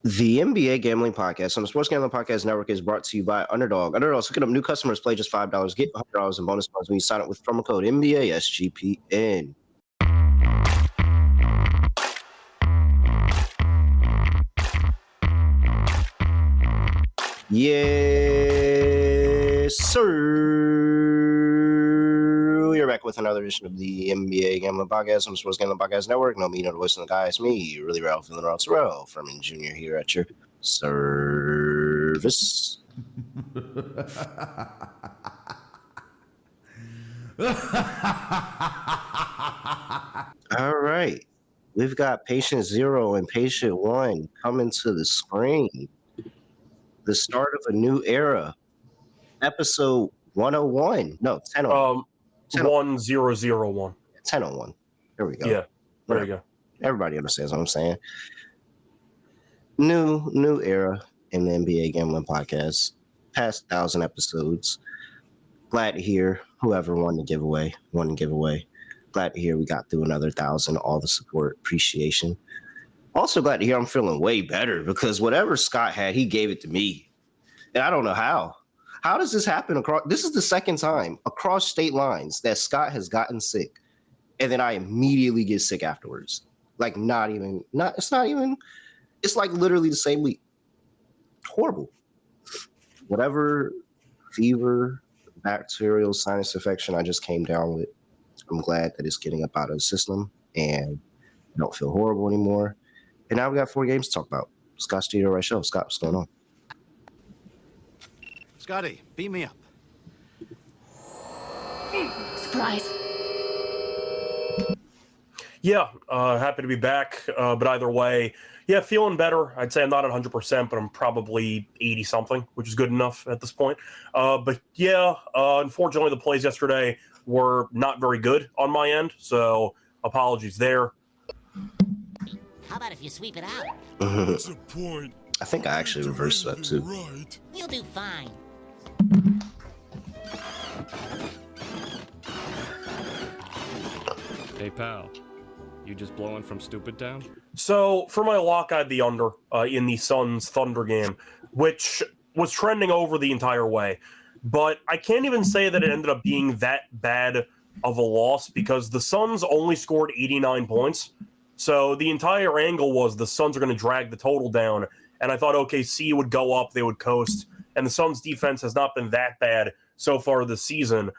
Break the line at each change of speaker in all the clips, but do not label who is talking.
The NBA Gambling Podcast on the Sports Gambling Podcast Network is brought to you by Underdog. Underdog's hooking up new customers. Play just $5. Get $100 in bonus points when you sign up with promo code NBA SGPN. Yes, sir. We are back with another edition of the NBA Gambling Podcast on the Sports Gambling Podcast Network. No, me, no, the voice of the guy. It's me, really Ralph, feeling Ralph Terrell, Furman Jr. here at your service. All right. We've got Patient 0 and Patient 1 coming to the screen. The start of a new era. Episode 101. No, 1001.
1001.
1001. There we go.
Yeah, there you go.
Everybody understands what I'm saying. New era in the NBA Gambling Podcast. Past 1,000 episodes. Glad to hear whoever won the giveaway. Glad to hear we got through another 1,000. All the support, appreciation. Also glad to hear I'm feeling way better because whatever Scott had, he gave it to me. And I don't know how. How does this happen across? This is the second time across state lines that Scott has gotten sick. And then I immediately get sick afterwards. Like it's like literally the same week. Horrible. Whatever fever, bacterial sinus infection I just came down with, I'm glad that it's getting up out of the system and I don't feel horrible anymore. And now we got 4 games to talk about. Scott Studio Reichel. Scott, what's going on?
Scotty, beam me up.
Surprise.
Yeah, happy to be back. But either way, yeah, feeling better. I'd say I'm not 100%, but I'm probably 80-something, which is good enough at this point. But yeah, unfortunately, the plays yesterday were not very good on my end, so apologies there.
How about if you sweep it out?
That's a point.
I think I actually reversed that too.
Right.
You'll do fine.
Hey, pal. You just blowing from Stupid Town?
So for my lock, I had the under in the Suns Thunder game, which was trending over the entire way. But I can't even say that it ended up being that bad of a loss because the Suns only scored 89 points. So the entire angle was the Suns are going to drag the total down. And I thought OKC would go up, they would coast. And the Suns defense has not been that bad so far this season.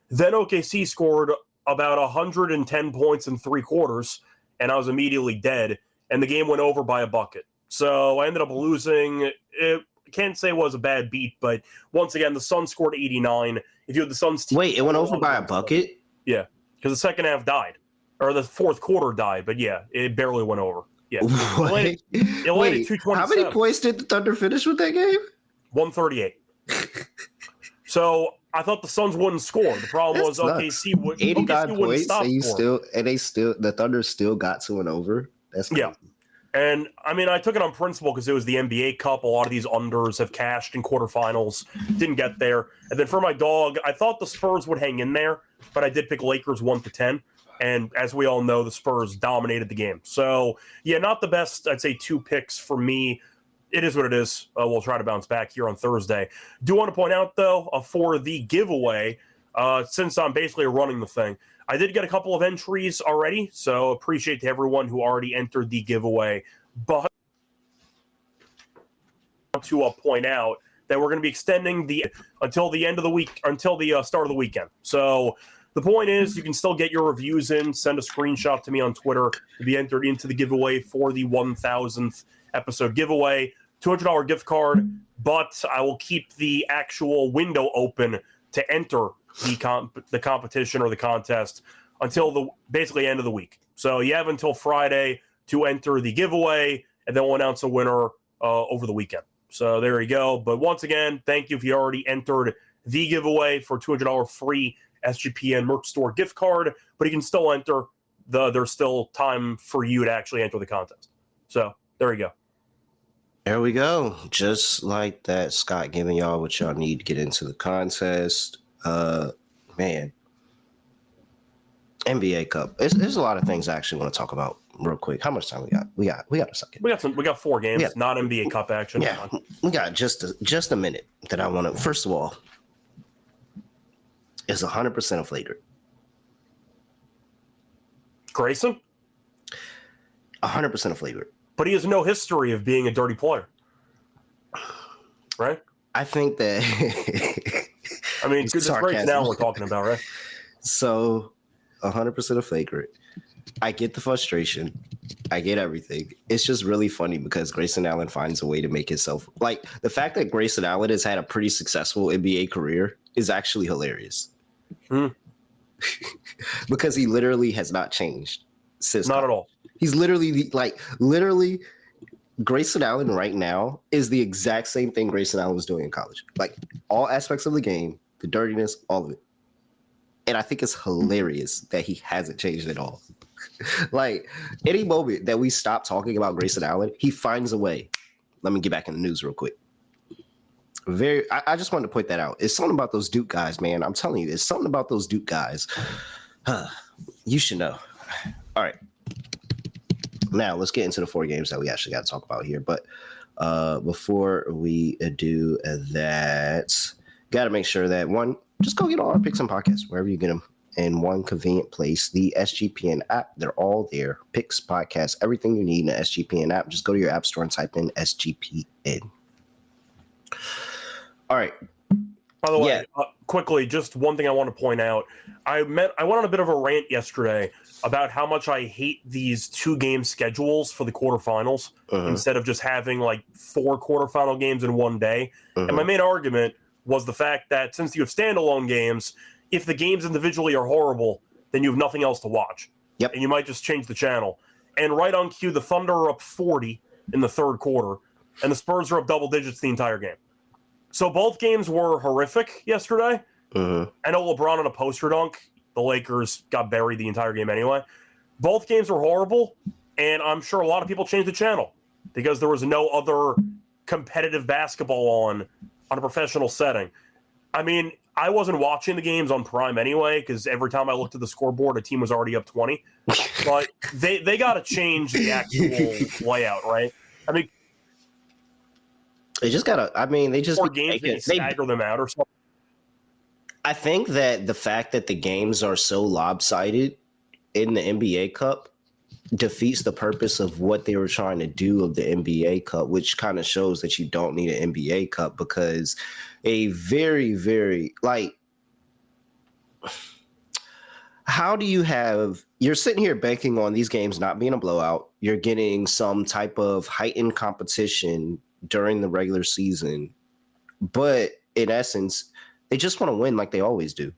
Then OKC scored about 110 points in 3 quarters, and I was immediately dead. And the game went over by a bucket. So I ended up losing. I can't say it was a bad beat, but once again, the Suns scored 89. If you had the Suns team,
Wait, it went over by a bucket?
Yeah, because the second half died. Or the fourth quarter died, but yeah, it barely went over. Yeah.
Wait,
it landed 227.
How many points did the Thunder finish with that game?
138. So I thought the Suns wouldn't score. The problem was OKC would
89 points,
stop
and
scoring.
the Thunder still got to an over. That's crazy.
Yeah. And I mean, I took it on principle because it was the NBA Cup. A lot of these unders have cashed in quarterfinals. Didn't get there. And then for my dog, I thought the Spurs would hang in there, but I did pick Lakers 1-10. And as we all know, the Spurs dominated the game. So, yeah, not the best, I'd say, 2 picks for me. It is what it is. We'll try to bounce back here on Thursday. Do want to point out, though, for the giveaway, since I'm basically running the thing, I did get a couple of entries already, so appreciate to everyone who already entered the giveaway. But to point out that we're going to be extending until the end of the week, until the start of the weekend. So the point is, you can still get your reviews in. Send a screenshot to me on Twitter to be entered into the giveaway for the 1,000th episode giveaway. $200 gift card, but I will keep the actual window open to enter the competition or the contest until the basically end of the week. So you have until Friday to enter the giveaway, and then we'll announce a winner over the weekend. So there you go. But once again, thank you if you already entered the giveaway for $200 free SGPN merch store gift card, but you can still enter. There's still time for you to actually enter the contest. So there you go.
There we go. Just like that, Scott giving y'all what y'all need to get into the contest. Man, NBA Cup. There's a lot of things I actually want to talk about. real quick. How much time we got? We got a second.
We got 4 games, not NBA Cup action.
Yeah, we got just a minute that I want to. First of all, it's 100% a flagrant.
Grayson,
100% a flagrant.
But he has no history of being a dirty player, right?
I think that.
I mean, it's Grayson now we're talking about, right?
So, 100% a flagrant. I get the frustration. I get everything. It's just really funny because Grayson Allen finds a way to make himself like the fact that Grayson Allen has had a pretty successful NBA career is actually hilarious. Because he literally has not changed since.
Not at all.
He's literally Grayson Allen right now is the exact same thing Grayson Allen was doing in college. Like all aspects of the game, the dirtiness, all of it. And I think it's hilarious that he hasn't changed at all. Like any moment that we stop talking about Grayson Allen, he finds a way. Let me get back in the news real quick. I just wanted to point that out. It's something about those Duke guys, man. I'm telling you, it's something about those Duke guys. You should know. All right. Now let's get into the 4 games that we actually got to talk about here. But before we do that, got to make sure that just go get all our picks and podcasts wherever you get them in one convenient place. The SGPN app, they're all there. Picks, podcasts, everything you need in the SGPN app. Just go to your app store and type in SGPN. All right.
By the way, quickly, just one thing I want to point out. I went on a bit of a rant yesterday about how much I hate these 2-game schedules for the quarterfinals instead of just having like 4 quarterfinal games in one day. And my main argument was the fact that since you have standalone games, if the games individually are horrible, then you have nothing else to watch.
Yep.
And you might just change the channel. And right on cue, the Thunder are up 40 in the third quarter, and the Spurs are up double digits the entire game. So both games were horrific yesterday. I know LeBron on a poster dunk. The Lakers got buried the entire game anyway. Both games were horrible, and I'm sure a lot of people changed the channel because there was no other competitive basketball on a professional setting. I mean, I wasn't watching the games on Prime anyway because every time I looked at the scoreboard, a team was already up 20. But they got to change the actual layout, right? I mean,
they just got to. I mean, they just
games they stagger them out or something.
I think that the fact that the games are so lopsided in the NBA Cup defeats the purpose of what they were trying to do of the NBA Cup, which kind of shows that you don't need an NBA Cup because a very, very how do you you're sitting here banking on these games not being a blowout. You're getting some type of heightened competition during the regular season, but in essence, they just want to win like they always do.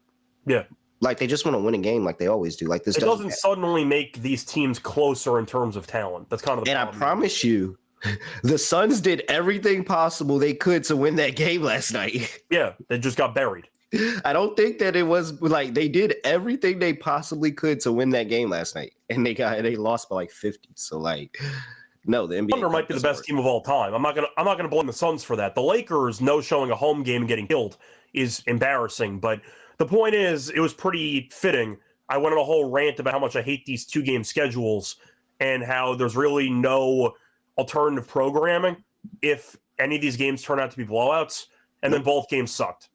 Yeah.
Like they just want to win a game like they always do. Like this
doesn't suddenly make these teams closer in terms of talent. That's kind of the problem.
And I promise you, the Suns did everything possible they could to win that game last night.
Yeah, they just got buried.
I don't think that it was like they did everything they possibly could to win that game last night, and they lost by like 50. So like, no, the NBA
Thunder might be the best team of all time. I'm not gonna blame the Suns for that. The Lakers no showing a home game and getting killed is embarrassing, but the point is, it was pretty fitting. I went on a whole rant about how much I hate these 2-game schedules and how there's really no alternative programming if any of these games turn out to be blowouts, and then both games sucked.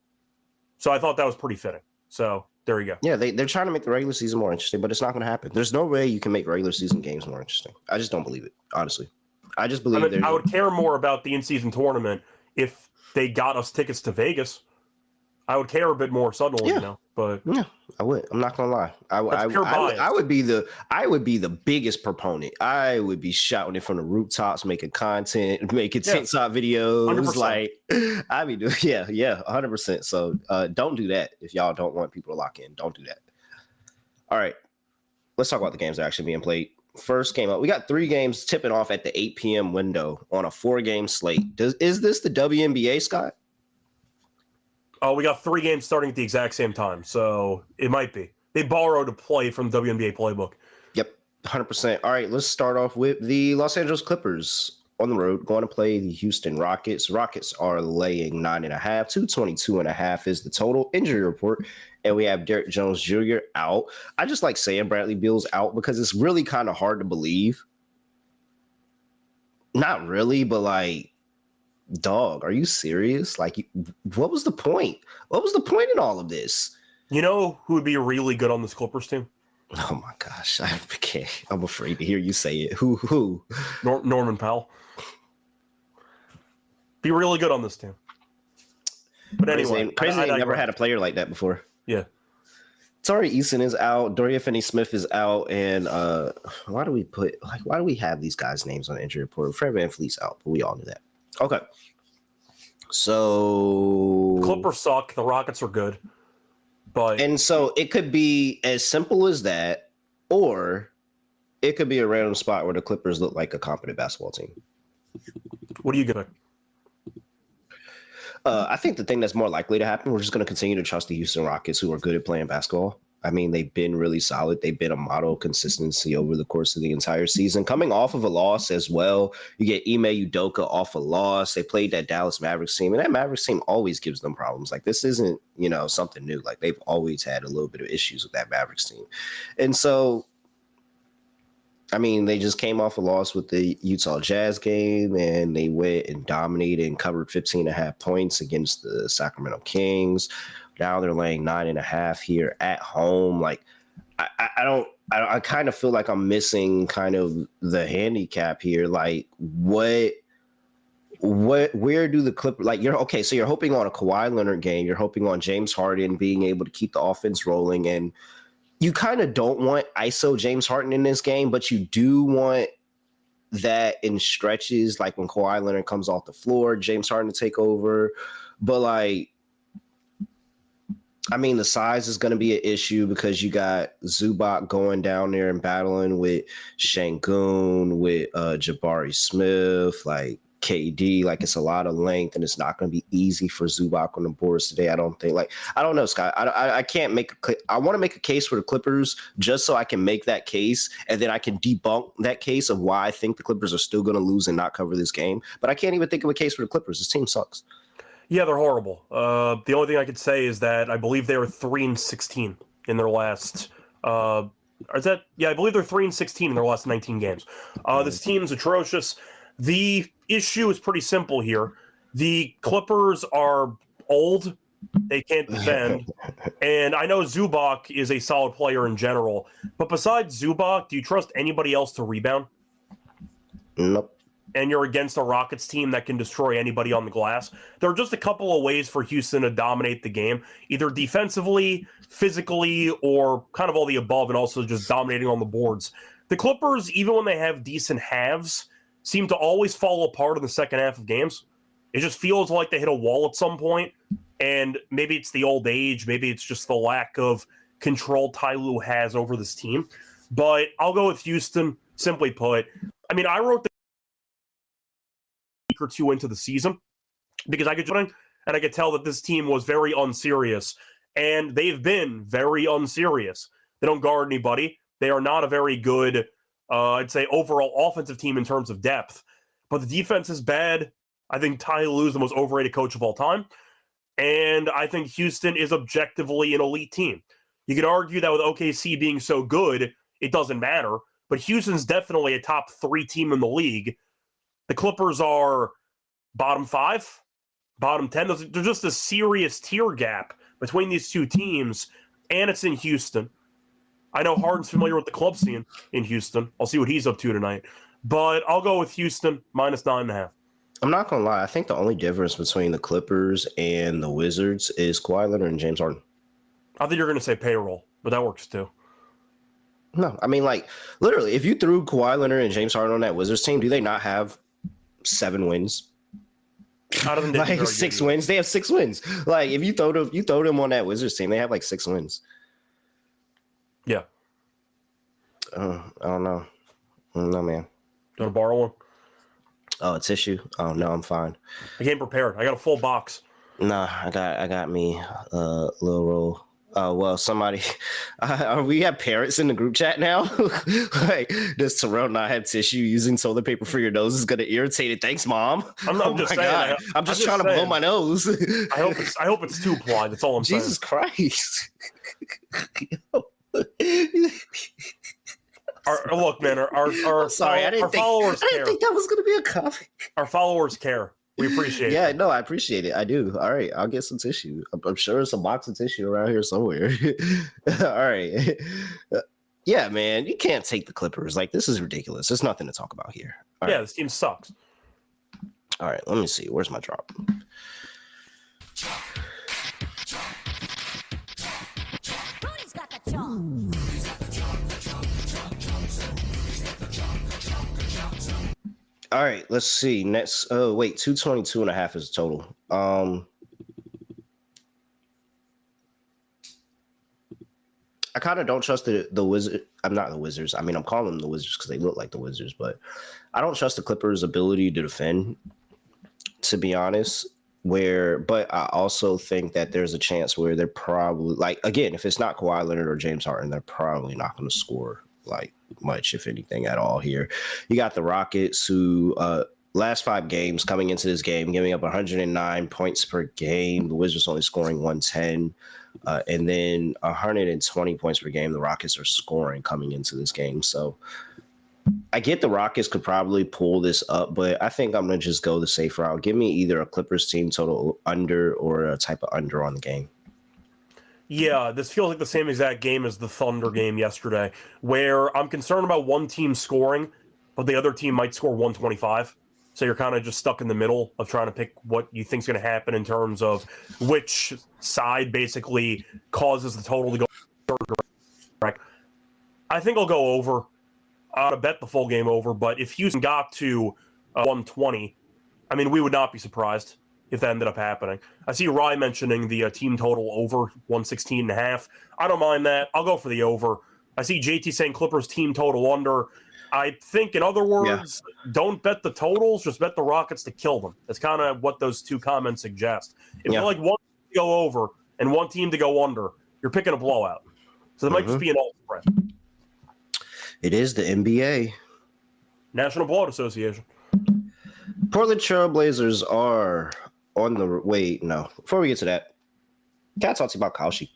So I thought that was pretty fitting. So there you go.
Yeah, they're trying to make the regular season more interesting, but it's not going to happen. There's no way you can make regular season games more interesting. I just don't believe it, honestly. I just believe
I would care more about the in-season tournament if they got us tickets to Vegas. I would care a bit more suddenly, but
yeah, I would. I'm not gonna lie. I would be the biggest proponent. I would be shouting it from the rooftops, making content, making TikTok videos. 100%. Like, I mean, 100%. So don't do that if y'all don't want people to lock in. Don't do that. All right, let's talk about the games that are actually being played. First game up, we got 3 games tipping off at the 8 p.m. window on a 4-game slate. Is this the WNBA, Scott?
Oh, we got 3 games starting at the exact same time, so it might be. They borrowed a play from the WNBA playbook.
Yep, 100%. All right, let's start off with the Los Angeles Clippers on the road, going to play the Houston Rockets. Rockets are laying 9.5. 222.5 is the total injury report. And we have Derrick Jones Jr. out. I just like saying Bradley Beal's out because it's really kind of hard to believe. Not really, but like, dog, are you serious? Like, what was the point? What was the point in all of this?
You know who would be really good on this Clippers team?
Oh my gosh, I can't. I'm afraid to hear you say it. Who?
Norman Powell. Be really good on this team. But anyway,
crazy they never had a player like that before.
Yeah.
Tari Eason is out. Dorian Finney-Smith is out. And why do we have these guys' names on the injury report? Fred VanVleet's out, but we all knew that. Okay. So
the Clippers suck. The Rockets are good.
And so it could be as simple as that, or it could be a random spot where the Clippers look like a competent basketball team.
What are you gonna?
I think the thing that's more likely to happen, we're just going to continue to trust the Houston Rockets, who are good at playing basketball. I mean, they've been really solid. They've been a model of consistency over the course of the entire season. Coming off of a loss as well, you get Ime Udoka off a loss. They played that Dallas Mavericks team, and that Mavericks team always gives them problems. Like, this isn't, something new. Like, they've always had a little bit of issues with that Mavericks team. And so, I mean, they just came off a loss with the Utah Jazz game, and they went and dominated and covered 15.5 points against the Sacramento Kings. Now they're laying 9.5 here at home. Like, I kind of feel like I'm missing kind of the handicap here. Like, where do the Clippers, like, so you're hoping on a Kawhi Leonard game. You're hoping on James Harden being able to keep the offense rolling, and you kind of don't want ISO James Harden in this game, but you do want that in stretches, like when Kawhi Leonard comes off the floor, James Harden to take over. But like, I mean, the size is going to be an issue because you got Zubac going down there and battling with Şengün, with Jabari Smith, like KD. Like, it's a lot of length, and it's not going to be easy for Zubac on the boards today. I don't think. Like, I don't know, Scott. I can't make I want to make a case for the Clippers just so I can make that case, and then I can debunk that case of why I think the Clippers are still going to lose and not cover this game. But I can't even think of a case for the Clippers. This team sucks.
Yeah, they're horrible. The only thing I could say is that I believe they were 3-16 in their last. I believe they're 3-16 in their last 19 games. This team's atrocious. The issue is pretty simple here. The Clippers are old. They can't defend. And I know Zubac is a solid player in general. But besides Zubac, do you trust anybody else to rebound?
Nope.
And you're against a Rockets team that can destroy anybody on the glass. There are just a couple of ways for Houston to dominate the game, either defensively, physically, or kind of all the above, and also just dominating on the boards. The Clippers, even when they have decent halves, seem to always fall apart in the second half of games. It just feels like they hit a wall at some point, and maybe it's the old age, maybe it's just the lack of control Ty Lue has over this team. But I'll go with Houston, simply put. I mean, I wrote the week or two into the season because I could tell that this team was very unserious, and they've been very unserious. They don't guard anybody. They are not a very good, I'd say, overall offensive team in terms of depth. But the defense is bad. I think Ty Lue is the most overrated coach of all time. And I think Houston is objectively an elite team. You could argue that with OKC being so good, it doesn't matter. But Houston's definitely a top 3 team in the league. The Clippers are bottom 5, bottom 10. There's just a serious tier gap between these two teams, and it's in Houston. I know Harden's familiar with the club scene in Houston. I'll see what he's up to tonight. But I'll go with Houston minus 9.5.
I'm not going to lie. I think the only difference between the Clippers and the Wizards is Kawhi Leonard and James Harden.
I think you're going to say payroll, but that works too.
No, I mean, like, literally, if you threw Kawhi Leonard and James Harden on that Wizards team, do they not have 7 wins?
I don't think
like 6 wins. They have 6 wins. Like, if you throw them on that Wizards team, they have like 6 wins.
Yeah.
I don't know. I don't know, man.
You want to borrow one?
Oh, a tissue? Oh no, I'm fine.
I came prepared. I got a full box.
Nah, I got me a little roll Well, somebody, we have parents in the group chat now. Like, does Terrell not have tissue? Using toilet paper for your nose is going to irritate it. Thanks, Mom.
I'm just saying.
God. I'm just trying to blow my nose.
I hope it's 2-ply. That's all I'm saying.
Jesus Christ.
Look, man, our
sorry, I didn't think that was going to be a comment.
Our followers care. We appreciate it.
Yeah, no, I appreciate it. I do. All right, I'll get some tissue. I'm sure there's a box of tissue around here somewhere. All right. Yeah, man, you can't take the Clippers. Like, this is ridiculous. There's nothing to talk about here. All right.
This team sucks.
All right, let me see. Where's my drop?
Who's got the chalk?
All right, let's see. Next, 222.5 is the total. I kind of don't trust the Wizards. I'm not the Wizards. I mean, I'm calling them the Wizards because they look like the Wizards, but I don't trust the Clippers' ability to defend, to be honest. But I also think that there's a chance where they're probably, like, again, if it's not Kawhi Leonard or James Harden, they're probably not going to score like much, if anything at all here. You got the Rockets, who last 5 games coming into this game, giving up 109 points per game. The Wizards only scoring 110. And then 120 points per game the Rockets are scoring coming into this game. So I get the Rockets could probably pull this up, but I think I'm going to just go the safe route. Give me either a Clippers team total under or a type of under on the game.
Yeah, this feels like the same exact game as the Thunder game yesterday, where I'm concerned about one team scoring, but the other team might score 125. So you're kind of just stuck in the middle of trying to pick what you think is going to happen in terms of which side basically causes the total to go direct. I think I'll go over. I'll bet the full game over, but if Houston got to 120, I mean, we would not be surprised if that ended up happening. I see Rye mentioning the team total over 116.5. I don't mind that. I'll go for the over. I see JT saying Clippers team total under. I think, in other words, don't bet the totals, just bet the Rockets to kill them. That's kind of what those two comments suggest. If you like one to go over and one team to go under, you're picking a blowout. So there might just be an alt spread.
It is the NBA.
National Blowout Association.
Portland Trail Blazers are on the wait. No, before we get to that, can I talk to you about Kalshi?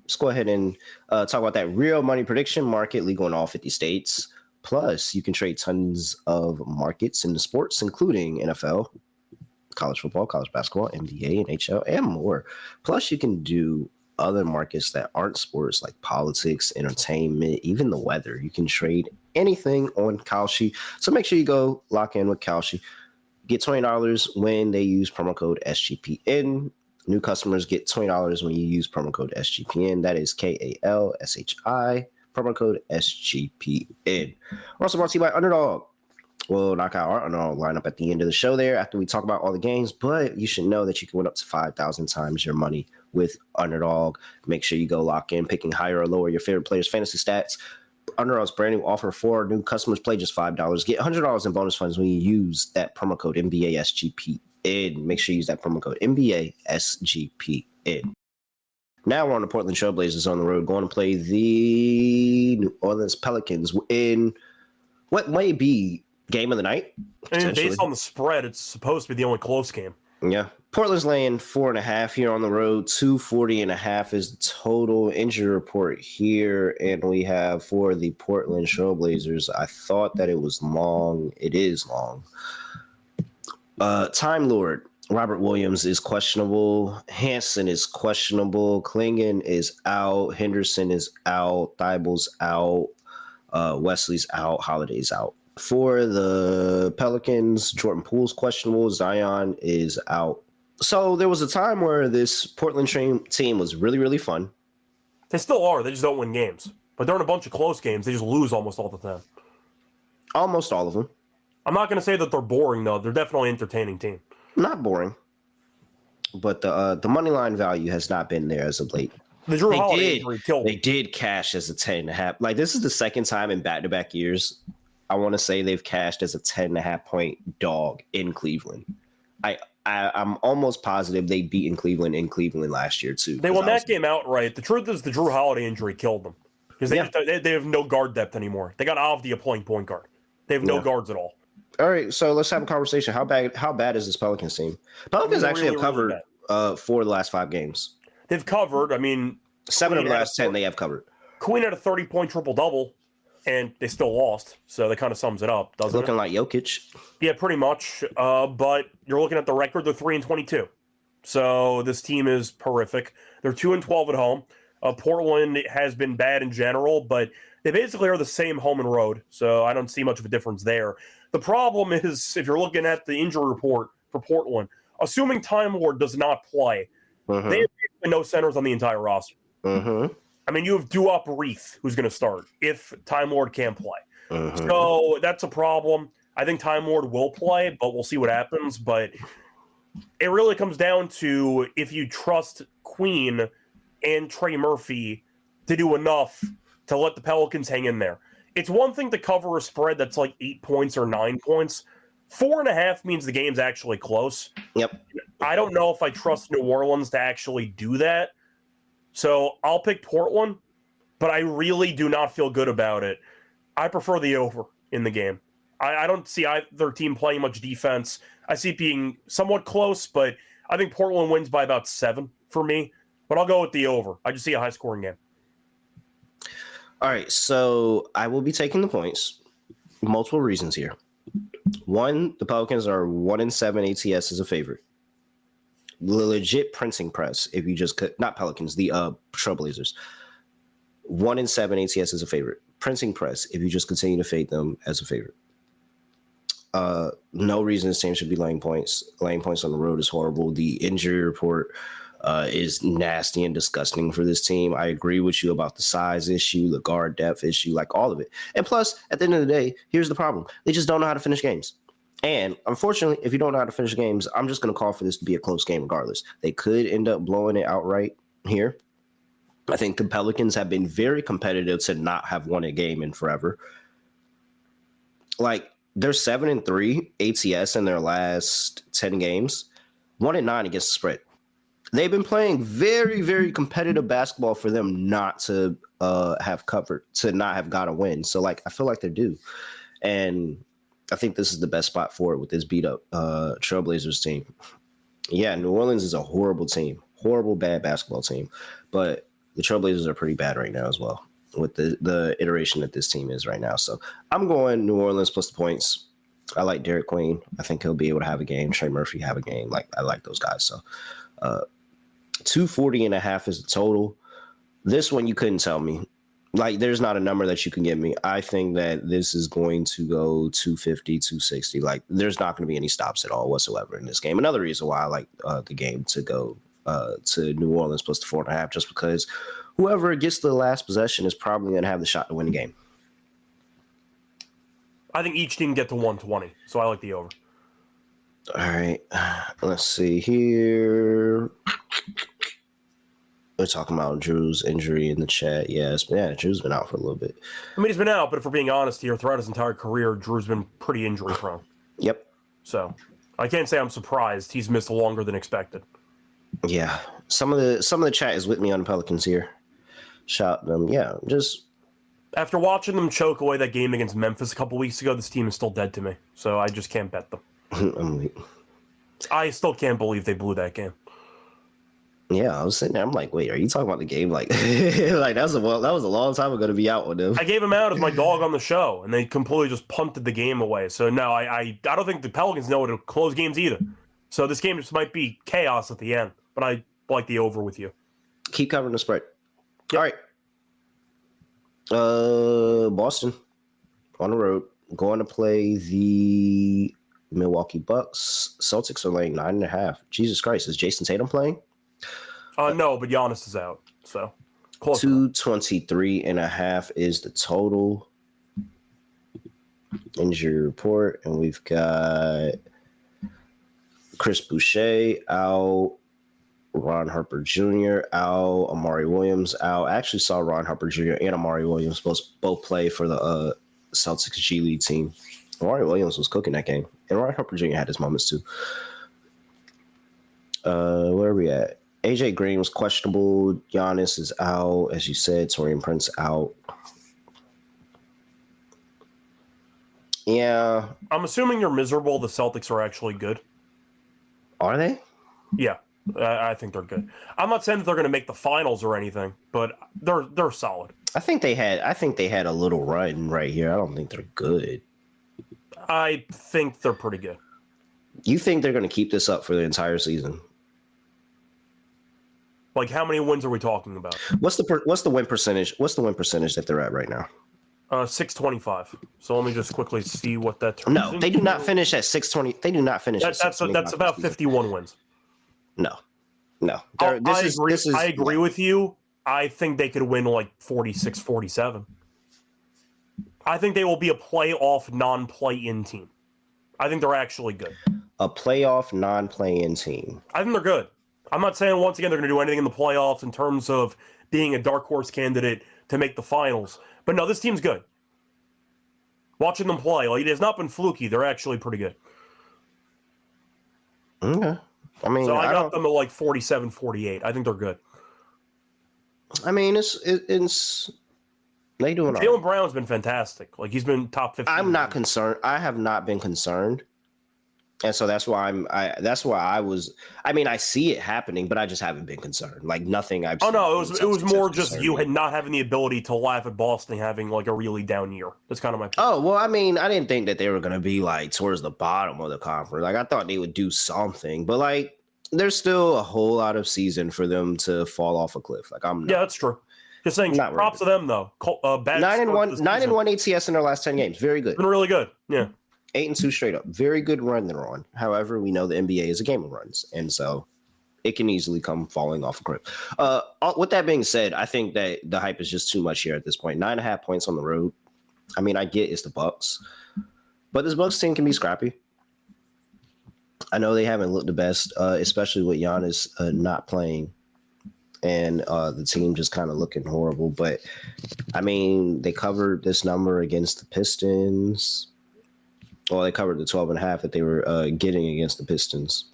Let's go ahead and talk about that real money prediction market, legal in all 50 states. Plus, you can trade tons of markets in the sports, including NFL, college football, college basketball, NBA, NHL, and more. Plus, you can do other markets that aren't sports, like politics, entertainment, even the weather. You can trade anything on Kalshi. So make sure you go lock in with Kalshi. Get $20 when they use promo code SGPN. New customers get $20 when you use promo code SGPN. That is KALSHI. Promo code SGPN. We're also brought to you by Underdog. We'll knock out our Underdog lineup at the end of the show there after we talk about all the games, but you should know that you can win up to 5,000 times your money with Underdog. Make sure you go lock in, picking higher or lower your favorite players' fantasy stats. Underdog's brand new offer for new customers. Play just $5. Get $100 in bonus funds when you use that promo code NBASGPN. Make sure you use that promo code NBASGPN. Now we're on the Portland Trail Blazers on the road, going to play the New Orleans Pelicans in what may be game of the night.
I mean, based on the spread, it's supposed to be the only close game.
Yeah. Portland's laying 4.5 here on the road. 240.5 is the total injury report here. And we have for the Portland Trail Blazers, I thought that it was long. It is long. Time Lord. Robert Williams is questionable. Hansen is questionable. Klingon is out. Henderson is out. Thibel's out. Wesley's out. Holiday's out. For the Pelicans, Jordan Poole's questionable. Zion is out. So there was a time where this Portland team was really, really fun.
They still are. They just don't win games. But they're in a bunch of close games. They just lose almost all the time.
Almost all of them.
I'm not going to say that they're boring, though. They're definitely an entertaining team.
Not boring. But the money line value has not been there as of late.
The Drew Holiday injury killed them.
They did cash as a 10.5. Like, this is the second time in back-to-back years I want to say they've cashed as a 10.5 point dog in Cleveland. I'm almost positive they beat in Cleveland last year too.
They won that game outright. The truth is the Drew Holiday injury killed them because they have no guard depth anymore. They got Avdija playing point guard. They have no guards at all.
All right, so let's have a conversation. How bad is this Pelicans team? Pelicans actually have covered for the last 5 games.
They've covered.
7 of the last 10 they have covered.
Queen had a 30-point triple-double, and they still lost. So that kind of sums it up, doesn't
Looking like Jokic.
Yeah, pretty much. But you're looking at the record, they're 3-22. So this team is horrific. They're 2-12 at home. Portland has been bad in general, but they basically are the same home and road. So I don't see much of a difference there. The problem is, if you're looking at the injury report for Portland, assuming Time Lord does not play, they have basically no centers on the entire roster. You have Duop Reith, who's going to start if Time Lord can't play. So that's a problem. I think Time Lord will play, but we'll see what happens. But it really comes down to if you trust Queen and Trey Murphy to do enough to let the Pelicans hang in there. It's one thing to cover a spread that's like 8 points or 9 points. 4.5 means the game's actually close.
Yep.
I don't know if I trust New Orleans to actually do that. So I'll pick Portland, but I really do not feel good about it. I prefer the over in the game. I don't see either team playing much defense. I see it being somewhat close, but I think Portland wins by about 7 for me. But I'll go with the over. I just see a high-scoring game.
All right, so I will be taking the points. Multiple reasons here. One, the Pelicans are 1-7 ATS as a favorite. Legit printing press, if you just could, not Pelicans, the Trailblazers. 1-7 ATS as a favorite. Printing press, if you just continue to fade them as a favorite. No reason this team should be laying points. Laying points on the road is horrible. The injury report is nasty and disgusting for this team. I agree with you about the size issue, the guard depth issue, like all of it. And plus, at the end of the day, here's the problem. They just don't know how to finish games. And unfortunately, if you don't know how to finish games, I'm just going to call for this to be a close game regardless. They could end up blowing it outright here. I think the Pelicans have been very competitive to not have won a game in forever. Like, they're 7-3 ATS in their last 10 games, 1-9 against the spread. They've been playing very, very competitive basketball for them not to have covered, to not have got a win. So, like, I feel like they're due. And I think this is the best spot for it with this beat-up Trailblazers team. Yeah, New Orleans is a horrible team. Horrible, bad basketball team. But the Trailblazers are pretty bad right now as well with the iteration that this team is right now. So I'm going New Orleans plus the points. I like Derek Queen. I think he'll be able to have a game. Trey Murphy have a game. Like, I like those guys. So 240.5 is the total. This one you couldn't tell me. Like, there's not a number that you can give me. I think that this is going to go 250, 260. Like, there's not going to be any stops at all whatsoever in this game. Another reason why I like the game to go to New Orleans plus the 4.5, just because whoever gets the last possession is probably going to have the shot to win the game.
I think each team get to 120, so I like the over.
All right. Let's see here. We're talking about Drew's injury in the chat. Yes, yeah, Drew's been out for a little bit.
He's been out, but if we're being honest here, throughout his entire career, Drew's been pretty injury prone.
Yep.
So I can't say I'm surprised he's missed longer than expected.
Yeah. Some of the chat is with me on the Pelicans here. Shout them. Yeah, just
after watching them choke away that game against Memphis a couple weeks ago, this team is still dead to me. So I just can't bet them. I still can't believe they blew that game.
Yeah, I was sitting there. I'm like, wait, are you talking about the game? Like, like that was a long time ago to be out with them.
I gave him out as my dog on the show, and they completely just punted the game away. So no, I don't think the Pelicans know how to close games either. So this game just might be chaos at the end. But I like the over with you.
Keep covering the spread. Yep. All right. Boston on the road, going to play the Milwaukee Bucks. Celtics are laying 9.5. Jesus Christ, is Jason Tatum playing?
No, but Giannis is out. So close.
223.5 is the total injury report, and we've got Chris Boucher out. Ron Harper Jr. out, Amari Williams out. I actually saw Ron Harper Jr. and Amari Williams both play for the Celtics G League team. Amari Williams was cooking that game, and Ron Harper Jr. had his moments too. Where are we at? AJ Green was questionable. Giannis is out, as you said. Torian Prince out. Yeah.
I'm assuming you're miserable. The Celtics are actually good.
Are they?
Yeah, I think they're good. I'm not saying that they're going to make the finals or anything, but they're solid.
I think they had a little run right here. I don't think they're good.
I think they're pretty good.
You think they're going to keep this up for the entire season?
Like, how many wins are we talking about?
What's the win percentage? What's the win percentage that they're at right now?
625. So let me just quickly see what that turns
No, they do not finish at 620. They do not finish at 625.
That's about 51 wins.
No.
I agree with you. I think they could win like 46, 47. I think they will be a playoff non-play-in team. I think they're actually good.
A playoff non-play-in team.
I think they're good. I'm not saying once again they're going to do anything in the playoffs in terms of being a dark horse candidate to make the finals. But no, this team's good. Watching them play, like, it has not been fluky. They're actually pretty good.
Okay. I mean,
so I got them at like 47, 48. I think they're good.
I mean, it's they doing.
Jaylen Brown's been fantastic. Like, he's been top 50.
I'm not concerned. I have not been concerned, and so that's why I was. I mean, I see it happening, but I just haven't been concerned. Like, nothing I've.
Oh no, it was more just you had not having the ability to laugh at Boston having like a really down year. That's kind of my point.
Oh well, I mean, I didn't think that they were going to be like towards the bottom of the conference. Like, I thought they would do something, but like, there's still a whole lot of season for them to fall off a cliff. Like, I'm not.
Yeah, that's true. Just saying, props to them though.
9-1 ATS in their last 10 games. Very good.
Been really good. Yeah.
8-2 straight up. Very good run they're on. However, we know the NBA is a game of runs, and so it can easily come falling off a cliff. With that being said, I think that the hype is just too much here at this point. 9.5 points on the road. I mean, I get it's the Bucks, but this Bucks team can be scrappy. I know they haven't looked the best, especially with Giannis not playing. And the team just kind of looking horrible. But, I mean, they covered this number against the Pistons. Well, they covered the 12.5 that they were getting against the Pistons.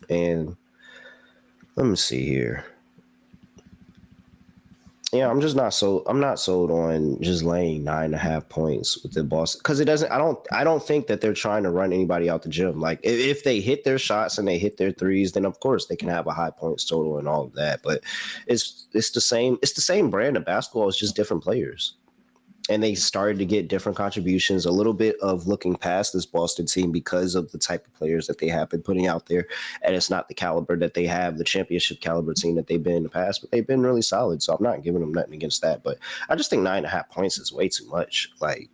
And let me see here. Yeah, I'm not sold on just laying 9.5 points with the Boston, because it doesn't. I don't think that they're trying to run anybody out the gym. Like, if they hit their shots and they hit their threes, then of course they can have a high points total and all of that. But it's the same. It's the same brand of basketball. It's just different players. And they started to get different contributions, a little bit of looking past this Boston team because of the type of players that they have been putting out there. And it's not the caliber that they have, the championship caliber team that they've been in the past, but they've been really solid. So I'm not giving them nothing against that. But I just think 9.5 points is way too much. Like,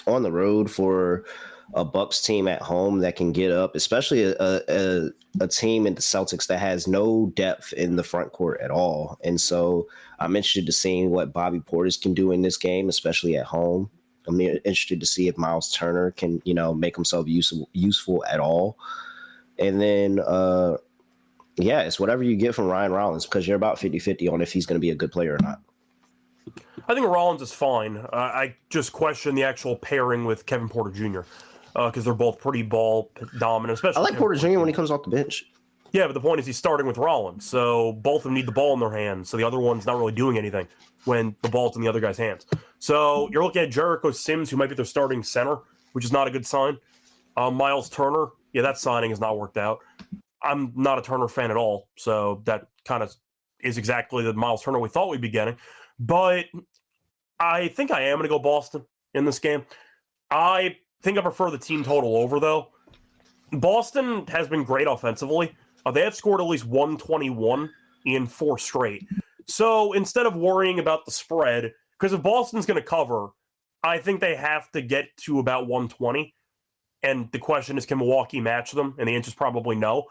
on the road for a Bucks team at home that can get up, especially a team in the Celtics that has no depth in the front court at all. And so I'm interested to seeing what Bobby Portis can do in this game, especially at home. I'm interested to see if Miles Turner can, make himself useful at all. And then, it's whatever you get from Ryan Rollins, because you're about 50-50 on if he's going to be a good player or not.
I think Rollins is fine. I just question the actual pairing with Kevin Porter Jr. Because they're both pretty ball dominant. Especially
I like Porter Jr. when he comes off the bench.
Yeah, but the point is he's starting with Rollins, so both of them need the ball in their hands. So the other one's not really doing anything when the ball's in the other guy's hands. So you're looking at Jericho Sims, who might be their starting center, which is not a good sign. Miles Turner, that signing has not worked out. I'm not a Turner fan at all, so that kind of is exactly the Miles Turner we thought we'd be getting. But I think I am going to go Boston in this game. I think I prefer the team total over, though. Boston has been great offensively. They have scored at least 121 in 4 straight. So instead of worrying about the spread, because if Boston's going to cover, I think they have to get to about 120. And the question is, can Milwaukee match them? And the answer is probably no.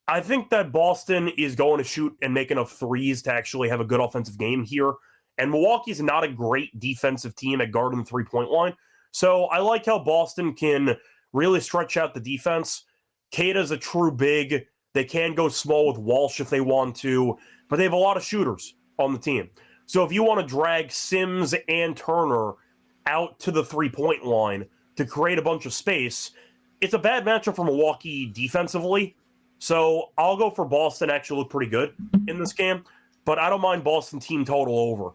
I think that Boston is going to shoot and make enough threes to actually have a good offensive game here. And Milwaukee's not a great defensive team at guard and the three-point line. So I like how Boston can really stretch out the defense. Kata's a true big. They can go small with Walsh if they want to, but they have a lot of shooters on the team. So if you want to drag Sims and Turner out to the three-point line to create a bunch of space, it's a bad matchup for Milwaukee defensively. So I'll go for Boston. Actually look pretty good in this game, but I don't mind Boston team total over.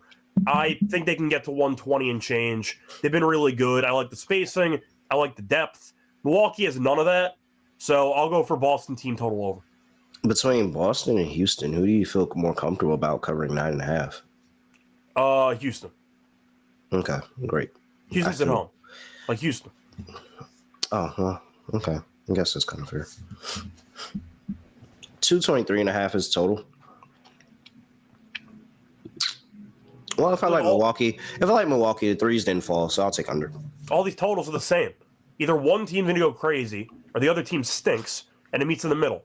I think they can get to 120 and change. They've been really good. I like the spacing. I like the depth. Milwaukee has none of that, so I'll go for Boston team total over.
Between Boston and Houston, who do you feel more comfortable about covering 9.5?
Houston.
Okay, great.
Houston's at home. Like Houston.
Oh, well, okay. I guess that's kind of fair. 223.5 is total. Well, if I like Milwaukee, the threes didn't fall, so I'll take under.
All these totals are the same. Either one team's going to go crazy, or the other team stinks, and it meets in the middle.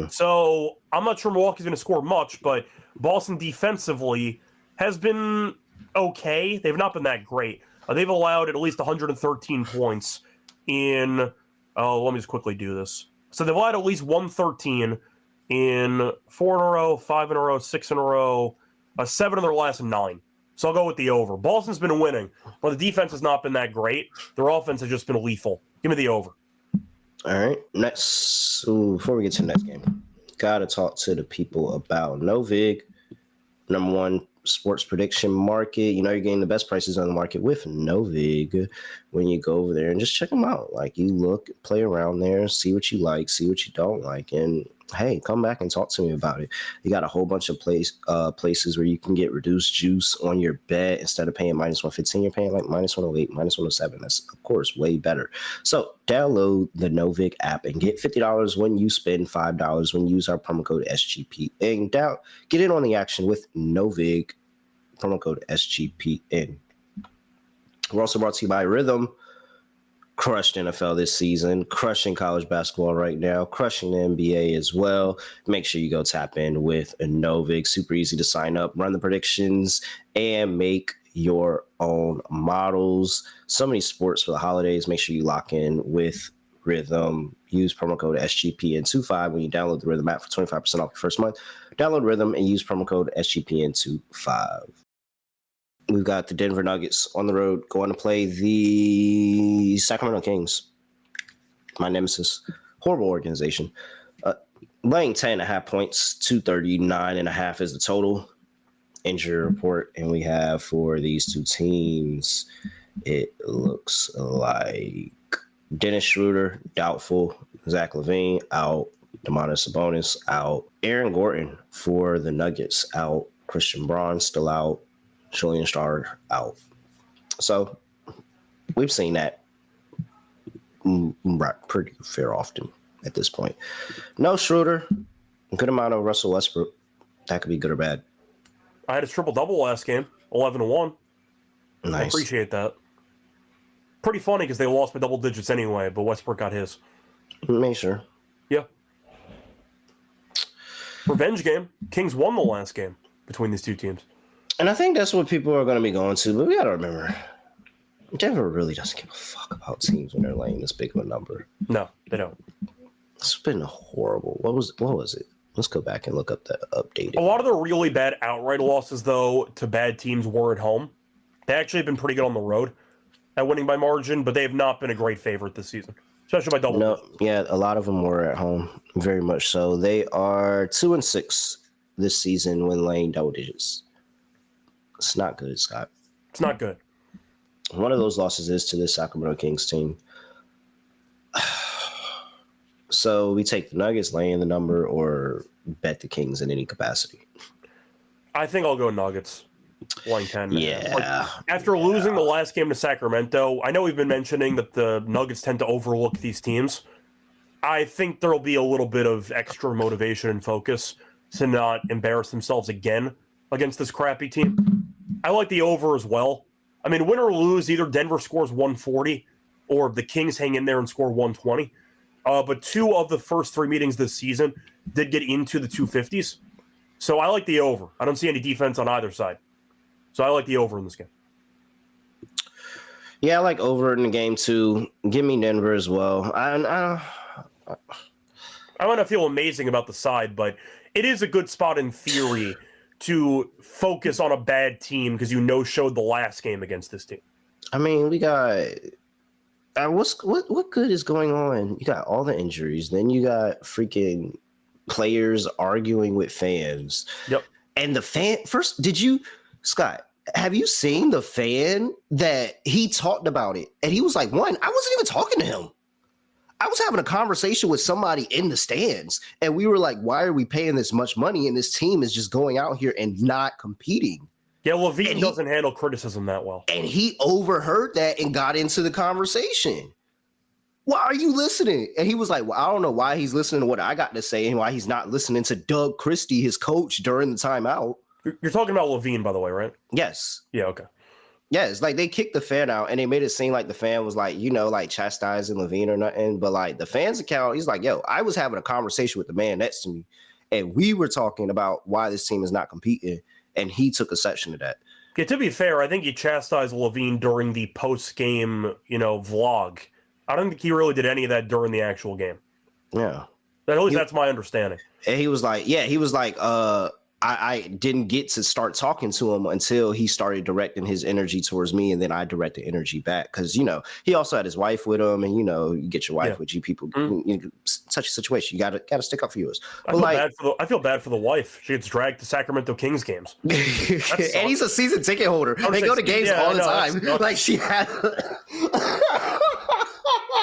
So I'm not sure Milwaukee's going to score much, but Boston defensively has been okay. They've not been that great. They've allowed at least 113 points in, let me just quickly do this. So they've allowed at least 113 in 4 in a row, 5 in a row, 6 in a row, 7 in their last 9. So I'll go with the over. Boston's been winning, but the defense has not been that great. Their offense has just been lethal. Give me the over.
All right. Next, before we get to the next game, got to talk to the people about Novig, number one sports prediction market. You know, you're getting the best prices on the market with Novig when you go over there and just check them out. Like, you look, play around there, see what you like, see what you don't like, and hey, come back and talk to me about it. You got a whole bunch of places where you can get reduced juice on your bet. Instead of paying minus 115, you're paying like minus 108, minus 107. That's, of course, way better. So download the Novig app and get $50 when you spend $5 when you use our promo code SGPN. Get in on the action with Novig, promo code SGPN. We're also brought to you by Rhythm. Crushed NFL this season, crushing college basketball right now, crushing the NBA as well. Make sure you go tap in with a Novig. Super easy to sign up, run the predictions, and make your own models. So many sports for the holidays. Make sure you lock in with Rhythm. Use promo code SGPN25 when you download the Rhythm app for 25% off your first month. Download Rhythm and use promo code SGPN25. We've got the Denver Nuggets on the road going to play the Sacramento Kings. My nemesis. Horrible organization. Laying 10.5 points, 239.5 is the total. Injury report. And we have for these two teams, it looks like Dennis Schroeder, doubtful. Zach LaVine, out. Domantas Sabonis, out. Aaron Gordon for the Nuggets, out. Christian Braun, still out. Julian Starr out. So we've seen that pretty fair often at this point. No Schroeder, good amount of Russell Westbrook. That could be good or bad.
I had a triple-double last game, 11-1.
Nice.
I appreciate that. Pretty funny because they lost by double digits anyway, but Westbrook got his.
Make sure.
Yeah. Revenge game. Kings won the last game between these two teams.
And I think that's what people are going to be going to, but we got to remember, Denver really doesn't give a fuck about teams when they're laying this big of a number.
No, they don't.
It's been horrible. What was it? Let's go back and look up that updated.
A lot of the really bad outright losses, though, to bad teams were at home. They actually have been pretty good on the road at winning by margin, but they have not been a great favorite this season, especially by double digits.
Yeah, a lot of them were at home, very much so. They are 2-6 this season when laying double digits. It's not good, Scott.
It's not good.
One of those losses is to the Sacramento Kings team. So we take the Nuggets laying the number or bet the Kings in any capacity.
I think I'll go Nuggets. Line 10.
Yeah.
After losing the last game to Sacramento, I know we've been mentioning that the Nuggets tend to overlook these teams. I think there will be a little bit of extra motivation and focus to not embarrass themselves again against this crappy team. I like the over as well. I mean, win or lose, either Denver scores 140 or the Kings hang in there and score 120. But 2 of the first 3 meetings this season did get into the 250s. So I like the over. I don't see any defense on either side. So I like the over in this game.
Yeah, I like over in the game too. Give me Denver as well. I
might not feel amazing about the side, but it is a good spot in theory to focus on a bad team because showed the last game against this team.
I mean, we got What good is going on? You got all the injuries, then you got freaking players arguing with fans.
Yep.
And the fan first, Scott? Have you seen the fan that he talked about it? And he was like, one, I wasn't even talking to him. I was having a conversation with somebody in the stands, and we were like, why are we paying this much money? And this team is just going out here and not competing.
Yeah, Levine doesn't handle criticism that well.
And he overheard that and got into the conversation. Why are you listening? And he was like, well, I don't know why he's listening to what I got to say and why he's not listening to Doug Christie, his coach, during the timeout.
You're talking about Levine, by the way, right?
Yes.
Yeah, okay.
Yes, like they kicked the fan out and they made it seem like the fan was like, like chastising Levine or nothing. But like the fans account, he's like, yo, I was having a conversation with the man next to me and we were talking about why this team is not competing. And he took a section of that.
Yeah, to be fair, I think he chastised Levine during the post-game, vlog. I don't think he really did any of that during the actual game.
Yeah.
At least that's my understanding.
And he was like, I didn't get to start talking to him until he started directing his energy towards me, and then I directed energy back. Because, he also had his wife with him, and, you get your wife with you people. Such a situation. You gotta stick up for yours.
I feel bad for the wife. She gets dragged to Sacramento Kings games.
And he's a season ticket holder. They go to games all the time. Like she had.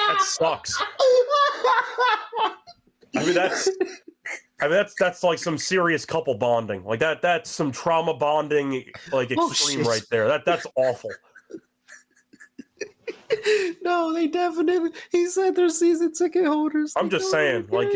That sucks. That's like some serious couple bonding. Like that's some trauma bonding, like extreme right there. That's awful.
No, they definitely. He said they're season ticket holders.
I'm just saying, like,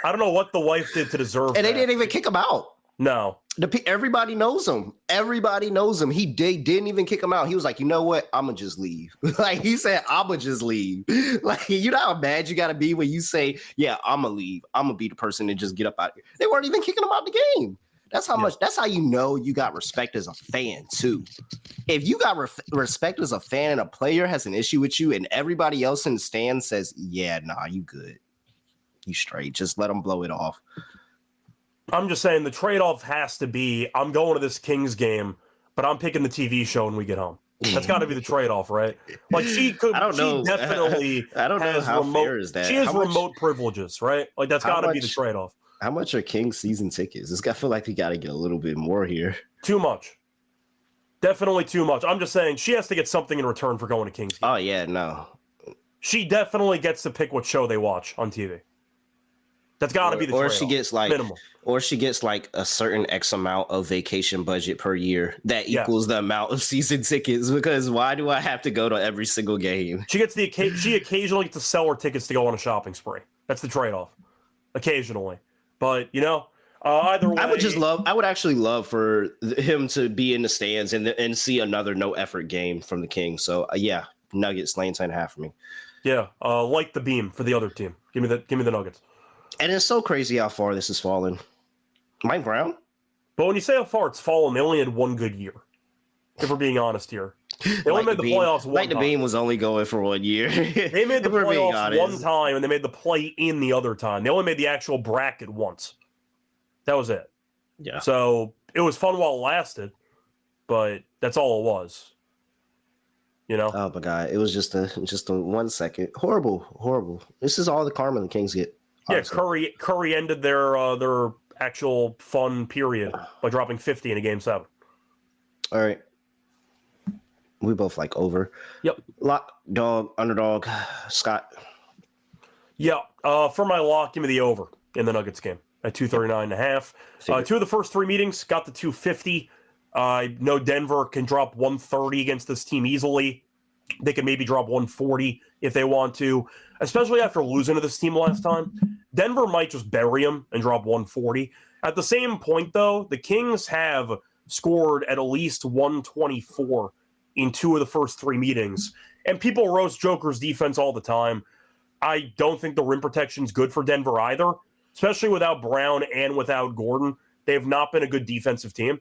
I don't know what the wife did to deserve.
And they didn't even kick him out.
No.
Everybody knows him. Everybody knows him. They didn't even kick him out. He was like, you know what? I'm going to just leave. Like he said, I'm going to just leave. Like, you know how bad you got to be when you say, yeah, I'm going to leave. I'm going to be the person to just get up out of here. They weren't even kicking him out the game. That's how much. That's how you know you got respect as a fan too. If you got respect as a fan and a player has an issue with you and everybody else in the stand says, yeah, nah, you good. You straight. Just let them blow it off.
I'm just saying the trade-off has to be I'm going to this Kings game, but I'm picking the TV show when we get home. That's got to be the trade-off, right? Like she could. I don't know. She definitely.
I don't know how fair is that.
She has remote privileges, right? Like that's got to be the trade-off.
How much are Kings season tickets? I feel like we got to get a little bit more here.
Too much. Definitely too much. I'm just saying she has to get something in return for going to Kings game.
Oh yeah, no.
She definitely gets to pick what show they watch on TV. That's got to be the trade-off.
Or she gets like
minimal.
Or she gets like a certain X amount of vacation budget per year that equals the amount of season tickets. Because why do I have to go to every single game?
She occasionally gets to sell her tickets to go on a shopping spree. That's the trade-off. Occasionally, but either way,
I would actually love for him to be in the stands and see another no effort game from the Kings. So yeah, Nuggets lane 10.5 for me.
Yeah, like the beam for the other team. Give me the Nuggets.
And it's so crazy how far this has fallen. Mike Brown?
But when you say how far it's fallen, they only had one good year. If we're being honest here. They only made the playoffs one time.
The beam was only going for 1 year.
They made the playoffs one time, and they made the play-in the other time. They only made the actual bracket once. That was it.
Yeah.
So it was fun while it lasted, but that's all it was.
Oh my God. It was just a 1 second. Horrible. This is all the karma the Kings get. Honestly.
Yeah, Curry ended their actual fun period by dropping 50 in a game 7.
All right. We both like over.
Yep.
Lock, dog, underdog, Scott.
Yeah. For my lock, give me the over in the Nuggets game at 239.5. 2 of the first 3 meetings got the 250. I know Denver can drop 130 against this team easily. They can maybe drop 140 if they want to, especially after losing to this team last time. Denver might just bury them and drop 140. At the same point, though, the Kings have scored at least 124 in 2 of the first 3 meetings. And people roast Joker's defense all the time. I don't think the rim protection's good for Denver either, especially without Brown and without Gordon. They have not been a good defensive team.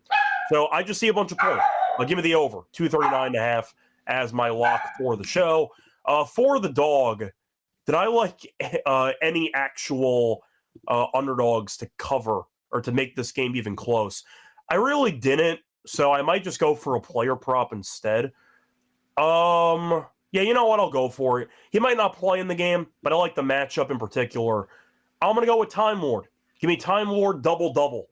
So I just see a bunch of points. I'll give me the over, 239.5 as my lock for the show. For the dog, did I like any actual underdogs to cover or to make this game even close? I really didn't, so I might just go for a player prop instead. Yeah, Yeah, you know what? I'll go for it. He might not play in the game, but I like the matchup in particular. I'm going to go with Time Lord. Give me Time Lord double-double,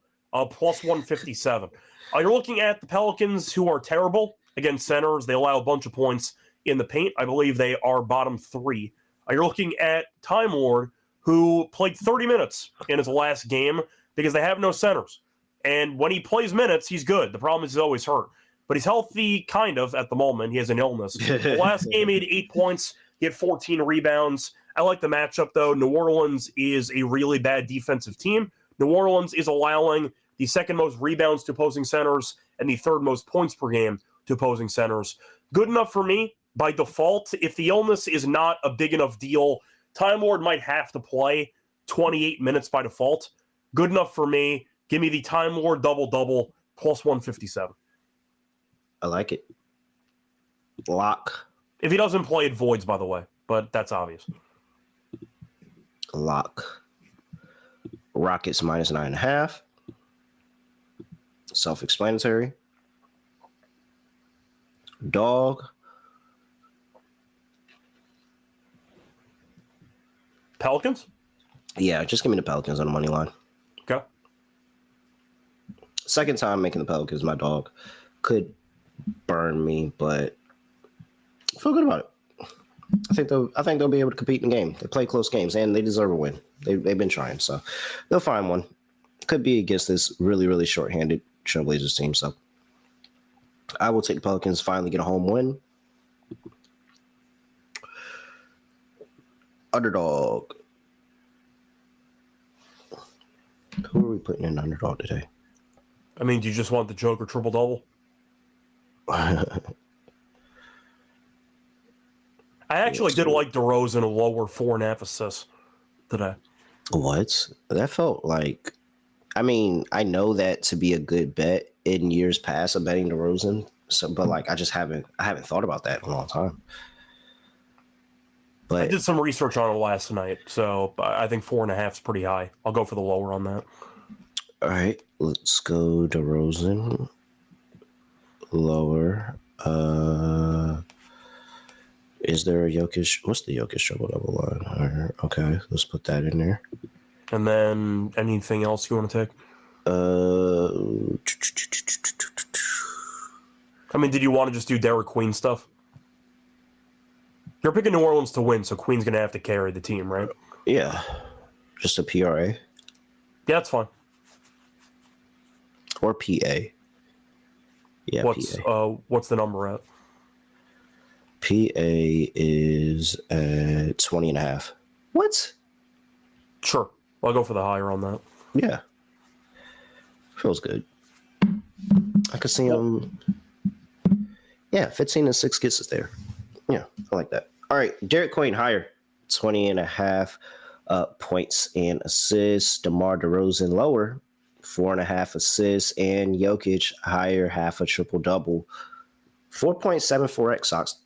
plus 157. You're looking at the Pelicans, who are terrible against centers. They allow a bunch of points in the paint. I believe they are bottom 3. You're looking at Time Lord, who played 30 minutes in his last game because they have no centers. And when he plays minutes, he's good. The problem is he's always hurt. But he's healthy, kind of, at the moment. He has an illness. The last game, he had 8 points. He had 14 rebounds. I like the matchup, though. New Orleans is a really bad defensive team. New Orleans is allowing the second most rebounds to opposing centers and the third most points per game to opposing centers. Good enough for me by default. If the illness is not a big enough deal, Time Lord might have to play 28 minutes by default. Good enough for me. Give me the Time Lord double-double, plus 157.
I like it. Lock.
If he doesn't play, it voids, by the way, but that's obvious.
Lock. Rockets minus 9.5. Self-explanatory. Dog.
Pelicans?
Yeah, just give me the Pelicans on the money line.
Okay.
Second time making the Pelicans my dog. Could burn me, but I feel good about it. I think they'll be able to compete in the game. They play close games, and they deserve a win. They've been trying, so they'll find one. Could be against this really, really short-handed Trailblazers team, so I will take the Pelicans, finally get a home win. Underdog. Who are we putting in underdog today?
I mean, do you just want the Joker triple-double? I actually did like DeRozan a lower 4.5 assists today.
What? That felt like... I mean, I know that to be a good bet in years past of betting DeRozan, but like I haven't thought about that in a long time. But
I did some research on it last night, so I think 4.5 is pretty high. I'll go for the lower on that.
All right, let's go DeRozan. Lower. Is there a Jokic? What's the Jokic triple-double line? All right, okay, let's put that in there.
And then anything else you want to take? I mean, did you want to just do Derek Queen stuff? You're picking New Orleans to win, so Queen's going to have to carry the team, right?
Yeah, just a PRA.
Yeah, that's fine.
Or PA. Yeah, PA.
What's the number at?
PA is at 20.5. What?
Sure. I'll go for the higher on that.
Yeah. Feels good. I could see him. Yeah, 15-6 gets us there. Yeah, I like that. All right, Derek Queen higher. 20.5 points and assists. DeMar DeRozan lower. 4.5 assists. And Jokic higher, half a triple-double. 4.74x,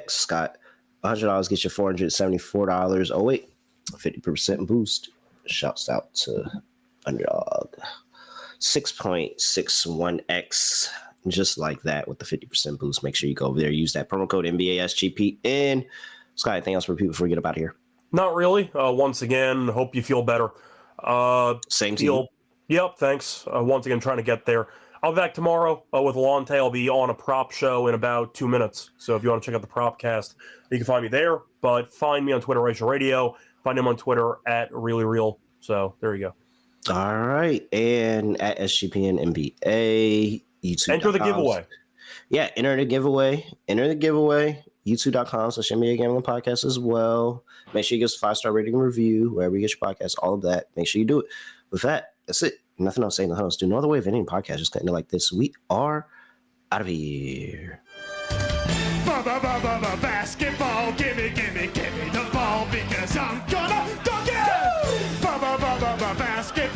Scott. $100 gets you $474. Oh, wait. 50% boost. Shouts out to Underdog. 6.61x. Just like that with the 50% boost. Make sure you go over there. Use that promo code NBA SGPN. Scott, anything else for people before we get up out of here?
Not really. Once again, hope you feel better.
Same to you.
Yep, thanks. Once again, trying to get there. I'll be back tomorrow with Lante. I'll be on a prop show in about 2 minutes. So if you want to check out the Propcast, you can find me there. But find me on Twitter, Reichel Radio. Find him on Twitter at ReallyReal. So there you go.
All right. And at SGPN NBA, YouTube.
Enter the giveaway.
Yeah, enter the giveaway. YouTube.com/NBA Gambling Podcast as well. Make sure you give us a 5-star rating and review wherever you get your podcast, all of that. Make sure you do it. With that, that's it. Nothing else saying, nothing else. Do no other way of ending podcast. Just cutting it like this. We are out of here.
Basketball, gimme the ball because I'm gonna dunk it! Basketball.